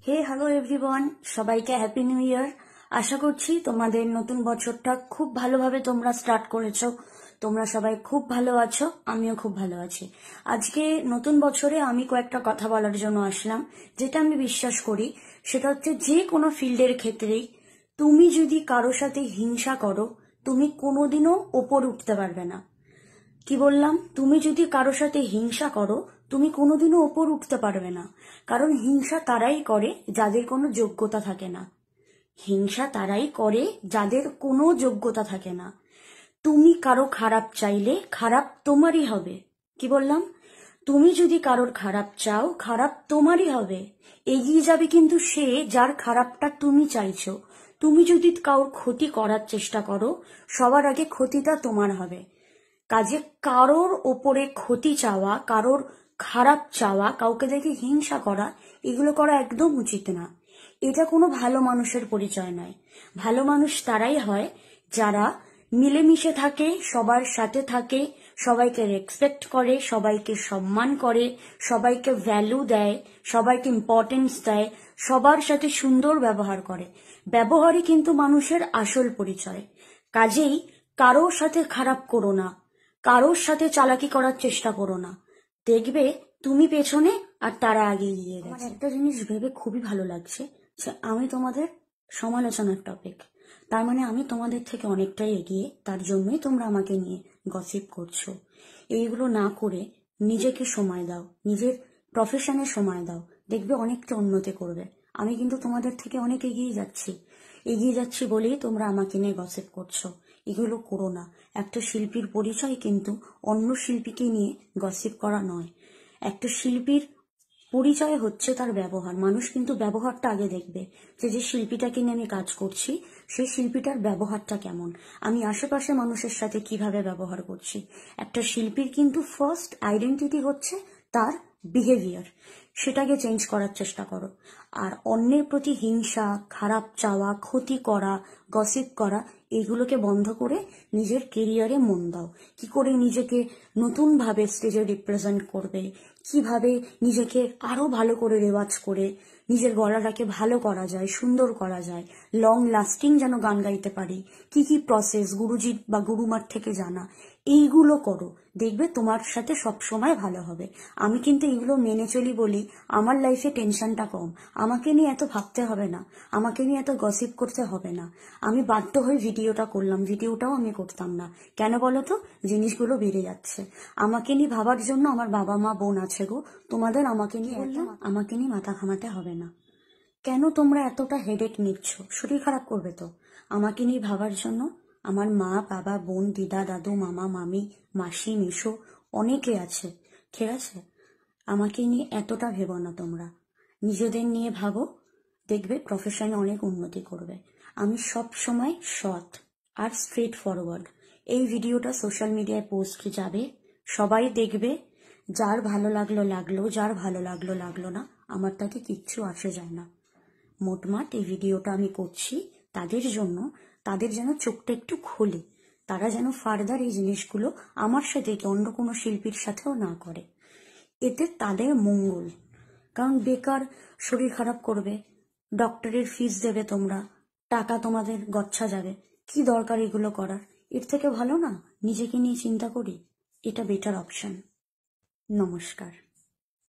হে hello everyone, সবাইকে happy new year. আশা করছি তোমাদের নতুন বছরটা খুব ভালোভাবে তোমরা স্টার্ট করেছো। তোমরা সবাই খুব ভালো আছো, আমিও খুব ভালো আছি। আজকে নতুন বছরে আমি কয়েকটা কথা বলার জন্য আসলাম, যেটা আমি বিশ্বাস করি। সেটা হচ্ছে যে কোনো ফিল্ডের ক্ষেত্রেই তুমি যদি কারোর সাথে হিংসা করো, তুমি কোনোদিনও ওপর উঠতে পারবে না। কি বললাম? তুমি যদি কারোর সাথে হিংসা করো, তুমি কোনোদিনও ওপর উঠতে পারবে না। কারণ হিংসা তারাই করে যাদের কোনো যোগ্যতা থাকে না। হিংসা তারাই করে যাদের কোনো যোগ্যতা থাকে না। তুমি কারো খারাপ চাইলে খারাপ তোমারই হবে। কি বললাম? তুমি যদি কারোর খারাপ চাও, খারাপ তোমারই হবে। এগিয়ে যাবে কিন্তু সে যার খারাপটা তুমি চাইছো। তুমি যদি কারোর ক্ষতি করার চেষ্টা করো, সবার আগে ক্ষতিটা তোমার হবে। কাজে কারোর ওপরে ক্ষতি চাওয়া, কারোর খারাপ চাওয়া, কাউকে দেখে হিংসা করা, এগুলো করা একদম উচিত না। এটা কোনো ভালো মানুষের পরিচয় নয়। ভালো মানুষ তারাই হয় যারা মিলেমিশে থাকে, সবার সাথে থাকে, সবাইকে রেসপেক্ট করে, সবাইকে সম্মান করে, সবাইকে ভ্যালু দেয়, সবাইকে ইম্পর্টেন্স দেয়, সবার সাথে সুন্দর ব্যবহার করে। ব্যবহারই কিন্তু মানুষের আসল পরিচয়। কাজেই কারোর সাথে খারাপ করো না, কারোর সাথে চালাকি করার চেষ্টা করো না। দেখবে তুমি পেছনে আর তারা আগে গিয়ে গেছে। আমার একটা জিনিস ভেবে খুবই ভালো লাগছে যে আমি তোমাদের সমালোচনার টপিক। তার মানে আমি তোমাদের থেকে অনেকটাই এগিয়ে, তার জন্যই তোমরা আমাকে নিয়ে গসিপ করছো। এইগুলো না করে নিজেকে সময় দাও, নিজের প্রফেশনে সময় দাও, দেখবে অনেকটা উন্নতি করবে। আমি কিন্তু তোমাদের থেকে অনেক এগিয়ে যাচ্ছি বলেই তোমরা আমাকে নিয়ে গসিপ করছো। এগুলো করো না। একটা শিল্পীর পরিচয় কিন্তু অন্য শিল্পীকে নিয়ে গসিপ করা নয়। একটা শিল্পীর পরিচয় হচ্ছে তার ব্যবহার। মানুষ কিন্তু ব্যবহারটা আগে দেখবে, যে শিল্পীটাকে নিয়ে আমি কাজ করছি সেই শিল্পীটার ব্যবহারটা কেমন, আমি আশেপাশে মানুষের সাথে কিভাবে ব্যবহার করছি। একটা শিল্পীর কিন্তু ফার্স্ট আইডেন্টিটি হচ্ছে তার বিহেভিয়ার। সেটাকে চেঞ্জ করার চেষ্টা করো। আর অন্যের প্রতি হিংসা, খারাপ চাওয়া, ক্ষতি করা, গসিপ করা, এইগুলোকে বন্ধ করে নিজের কেরিয়ারে মন দাও। কি করে নিজেকে নতুনভাবে স্টেজে রিপ্রেজেন্ট করবে, কিভাবে নিজেকে আরো ভালো করে রেওয়াজ করে নিজের গলাটাকে ভালো করা যায়, সুন্দর করা যায়, লং লাস্টিং যেন গান গাইতে পারি, কি কি প্রসেস গুরুজি বা গুরুমার থেকে জানা, এইগুলো করো। দেখবে তোমার সাথে সব সময় ভালো হবে। আমি কিন্তু এগুলো মেনে চলি বলি আমার লাইফে টেনশনটা কম। আমাকে নিয়ে এত ভাবতে হবে না, আমাকে নিয়ে এত গসিপ করতে হবে না। আমি বাধ্য হয়ে ভিডিওটা করলাম, ভিডিওটাও আমি করতাম না। কেন বলো তো? জিনিসগুলো বেড়ে যাচ্ছে। আমাকে নিয়ে ভাবার জন্য আমার বাবা মা বোন আছে গো। তোমাদের আমাকে নিয়ে মাথা ঘামাতে হবে না। কেন তোমরা এতটা হেডেক নিচ্ছ? শরীর খারাপ করবে তো। আমাকে নিয়ে ভাবার জন্য আমার মা বাবা বোন দিদা দাদু মামা মামি মাসি মিশো অনেকে আছে, ঠিক আছে? আমাকে নিয়ে এতটা ভেবো না তোমরা, নিজেদের নিয়ে ভাবো। দেখবে প্রফেশনে অনেক উন্নতি করবে। আমি সব সময় সৎ আর স্ট্রেট ফরওয়ার্ড। এই ভিডিওটা সোশ্যাল মিডিয়ায় পোস্ট যাবে, সবাই দেখবে। যার ভালো লাগলো লাগলো, যার ভালো লাগলো লাগলো না, আমার তাতে কিচ্ছু আসে যায় না। মোটমাট এই ভিডিওটা আমি করছি তাদের জন্য, তাদের যেন চোখটা একটু খোলে, তারা যেন ফার্দার এই জিনিসগুলো আমার সাথে কি অন্য কোনো শিল্পীর সাথেও না করে। এতে তাদের মঙ্গল। কারণ বেকার শরীর খারাপ করবে, ডক্টরের ফিস দেবে তোমরা, টাকা তোমাদের গচ্ছা যাবে। কি দরকার এগুলো করার? এর থেকে ভালো না নিজেকে নিয়ে চিন্তা করি, এটা বেটার অপশন। নমস্কার।